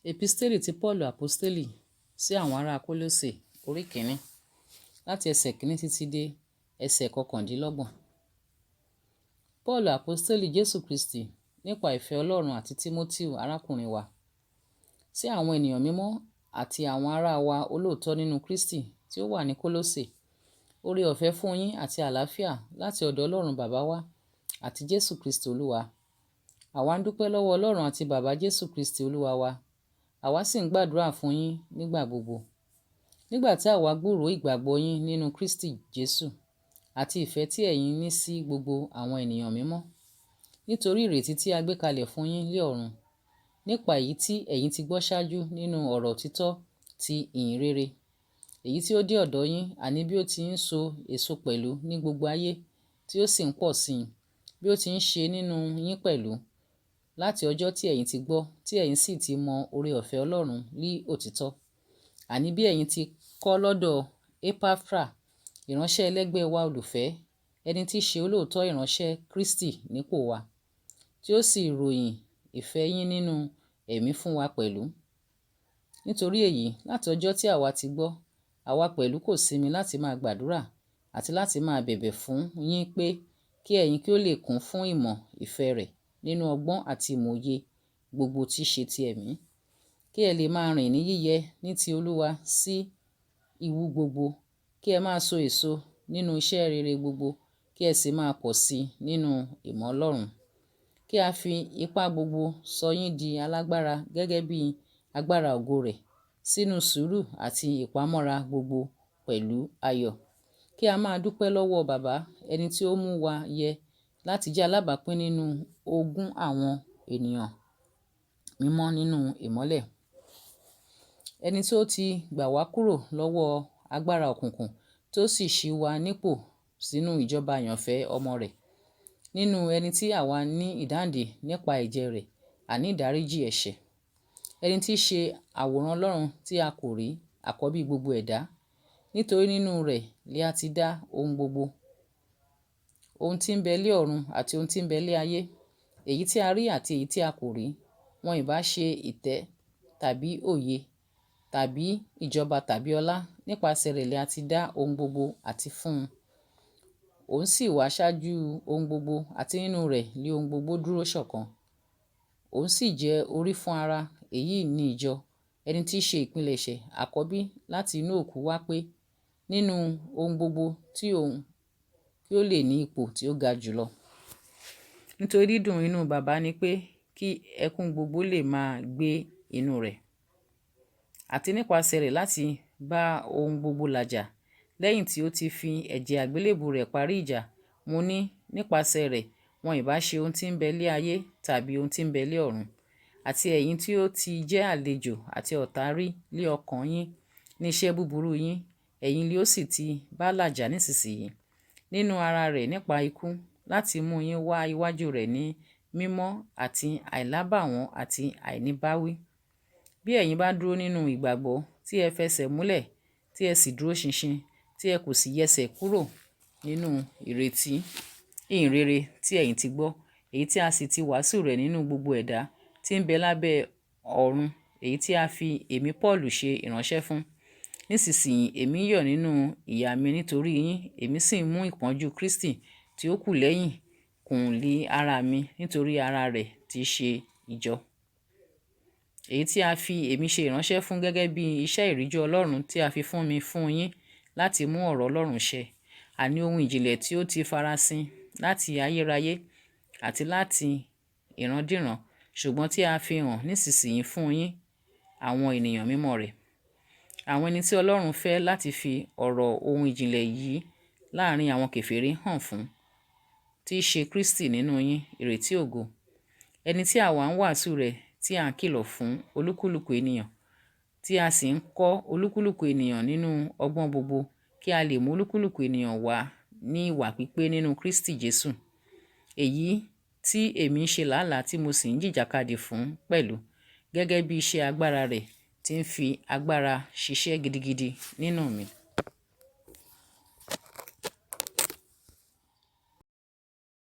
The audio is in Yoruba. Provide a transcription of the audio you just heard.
Episteli ti Paulu Aposteli sí àwọn ará Kólósè orí kìíní láti ẹsẹ̀ kìíní títí dé ẹsẹ̀ kọkàndínlọ́gbọ̀n. Paulu Aposteli Jésù Kristi nípa ìfẹ́ Ọlọ́run àti Tímótíù arákùnrin wa, sí àwọn ènìyàn mímọ́ àti àwọn ará wa olóòótọ́ nínú Kristi tí ó wà ní Kólósè. Oore ọ̀fẹ́ fún yín àti àlàáfíà láti ọ̀dọ̀ Ọlọ́run bàbá wa àti Jésù Kristi Olúwa. Àwa ń dúpẹ́ lọ́wọ́ Ọlọ́run àti bàbá Jésù Kristi Olúwa wa. Àwa sì ń gbàdúrà fún yín nígbà gbogbo. Nígbà tí àwa gbúròó ìgbàgbọ́ yín nínú Kristi Jésù àti ìfẹ́ tí ẹ̀yin ní sí gbogbo àwọn ènìyàn mímọ́, nítorí ìrètí tí a gbé kalẹ̀ fún yín lé ọ̀run, nípa èyí tí ẹ̀yin ti gbọ́ ṣáájú nínú ọ̀rọ̀ òtítọ́ ti ìyìn rere, èyí tí ó dé ọ̀dọ̀ yín, àní bí ó ti ń so èso pẹ̀lú ní gbogbo ayé, tí ó sì ń pọ̀ sí i, bí ó ti ń ṣe nínú yín pẹ̀lú, láti ọjọ́ tí ẹ̀yin ti gbọ́, tí ẹ̀yin sì ti mọ oore ọ̀fẹ́ Ọlọ́run ní òtítọ́. Àní bí ẹ̀yin ti kọ́ lọ́dọ̀ Epafra, ìránṣẹ́ ẹlẹ́gbẹ́ wa olùfẹ́, ẹni tí í ṣe olóòótọ́ ìránṣẹ́ Kristi nípò wa, tí ó sì ròyìn ìfẹ́ yín nínú ẹ̀mí fún wa pẹ̀lú. Nítorí èyí, láti ọjọ́ tí àwa ti gbọ́, àwa pẹ̀lú kò sinmi láti máa gbàdúrà àti láti máa bẹ̀bẹ̀ fún yín pé kí ẹ̀yin kí ó lè kún fún ìmọ̀ ìfẹ́ rẹ̀ nínú ọgbọ́n àti ìmòye gbogbo tí í ṣe ti ẹ̀mí, kí ẹ lè máa rìn ní yíyẹ ní ti Olúwa sí ìwú gbogbo, kí ẹ máa so èso nínú iṣẹ́ rere gbogbo, kí ẹ sì máa pọ̀ sí i nínú ìmọ̀ Ọlọ́run. Kí a fi ipá gbogbo sọ yín di alágbára gẹ́gẹ́ bí agbára ògo rẹ̀, sínú sùúrù àti ìpamọ́ra gbogbo pẹ̀lú ayọ̀. Kí a máa dúpẹ́ lọ́wọ́ Baba, ẹni tí ó mú wa yẹ láti jẹ́ alábàápín nínú ogún àwọn ènìyàn mímọ́ nínú ìmọ́lẹ̀. Ẹni tí ó ti gbà wá kúrò lọ́wọ́ agbára òkùnkùn, tí ó sì ṣí wa nípò sínú ìjọba àyànfẹ́ ọmọ rẹ̀, nínú ẹni tí àwa ní ìdáǹdè nípa ẹ̀jẹ̀ rẹ̀, àní ìdáríjì ẹ̀ṣẹ̀. Ẹni tí í ṣe àwòrán Ọlọ́run tí a kò rí, àkọ́bí gbogbo ẹ̀dá. Nítorí nínú rẹ̀ ni a ti dá ohun gbogbo, ohun tí ń bẹ lé ọ̀run àti ohun tí ń bẹ lé ayé, èyí tí a rí àti èyí tí a kò rí, wọn ìbá ṣe ìtẹ́ tàbí òye tàbí ìjọba tàbí ọlá, nípasẹ̀ rẹ̀ ni a ti dá ohun gbogbo àti fún un. Òun sì wà ṣáájú ohun gbogbo, àti nínú rẹ̀ ni ohun gbogbo dúró ṣọ̀kan. Òun sì jẹ́ orí fún ara, èyí ni ìjọ, ẹni tí í ṣe ìpilẹ̀ṣẹ̀, àkọ́bí láti inú òkú wá, pé nínú ohun gbogbo tí òun kí ó lè ní ipò tí ó ga jùlọ. Nítorí dídùn inú Baba ni pé kí ẹkún gbogbo lè máa gbé inú rẹ̀, àti nípasẹ̀ rẹ̀ láti bá ohun gbogbo làjà, lẹ́yìn tí ó ti fi ẹ̀jẹ̀ àgbélébùú rẹ̀ parí ìjà. Mo ní nípasẹ̀ rẹ̀ wọn ìbá ṣe ohun tí ń bẹ lé ayé tàbí ohun tí ń bẹ lé ọ̀run. Àti ẹ̀yin tí ó ti jẹ́ àlejò àti ọ̀tá rí lé ọkàn yín ní iṣẹ́ búburú yín, ẹ̀yin ni ó sì ti bá làjà nísinsìnyí nínú ara rẹ̀ nípa ikú, láti mú yín wá iwájú rẹ̀ ní mímọ́ àti àìlábàwọ́n àti àìníbáwí. Bí ẹ̀yin bá dúró nínú ìgbàgbọ́, tí ẹ fẹsẹ̀ múlẹ̀, tí ẹ sì dúró ṣinṣin, tí ẹ kò sì yẹsẹ̀ kúrò nínú ìrètí ìyìn rere tí ẹ̀yin ti gbọ́, èyí tí a sì ti wàásù rẹ̀ nínú gbogbo ẹ̀dá tí ń bẹ lábẹ́ ọ̀run, èyí tí a fi èmi Paulu ṣe ìránṣẹ́ fún. Nísinsìnyí èmi yọ̀ nínú ìyà mi nítorí yín, èmi sì ń mú ìpọ́njú Kristi tí ó kù lẹ́yìn kùn lé ara mi nítorí ara rẹ̀ tí í ṣe ìjọ, èyí tí a fi èmi ṣe ìránṣẹ́ fún gẹ́gẹ́ bí iṣẹ́ ìríjú Ọlọ́run tí a fi fún mi fún yín láti mú ọ̀rọ̀ Ọlọ́run ṣẹ, àní ohun ìjìnlẹ̀ tí ó ti farasin láti ayérayé àti láti ìrandíran, ṣùgbọ́n tí a fi hàn nísinsìnyí fún yín àwọn ènìyàn mímọ́ rẹ̀. Àwọn ẹni tí Ọlọ́run fẹ́ láti fi ọ̀rọ̀ ohun ìjìnlẹ̀ yìí láàrin àwọn kèfèrí hàn fún, tí í ṣe Kristi nínú yín, ìrètí ògo. Ẹni tí àwa ń wàásù rẹ̀, tí à ń kìlọ̀ fún olúkúlùkù ènìyàn, tí a sì ń kọ́ olúkúlùkù ènìyàn nínú ọgbọ́n gbogbo, kí a lè mú olúkúlùkù ènìyàn wá ní ìwà pípé nínú Kristi Jésù. Èyí tí èmi ń ṣe làálàá tí mo sì ń jìjàkadì fún pẹ̀lú, gẹ́gẹ́ bí iṣẹ́ agbára rẹ̀ tí ń fi agbára ṣiṣẹ́ gidigidi nínú mi.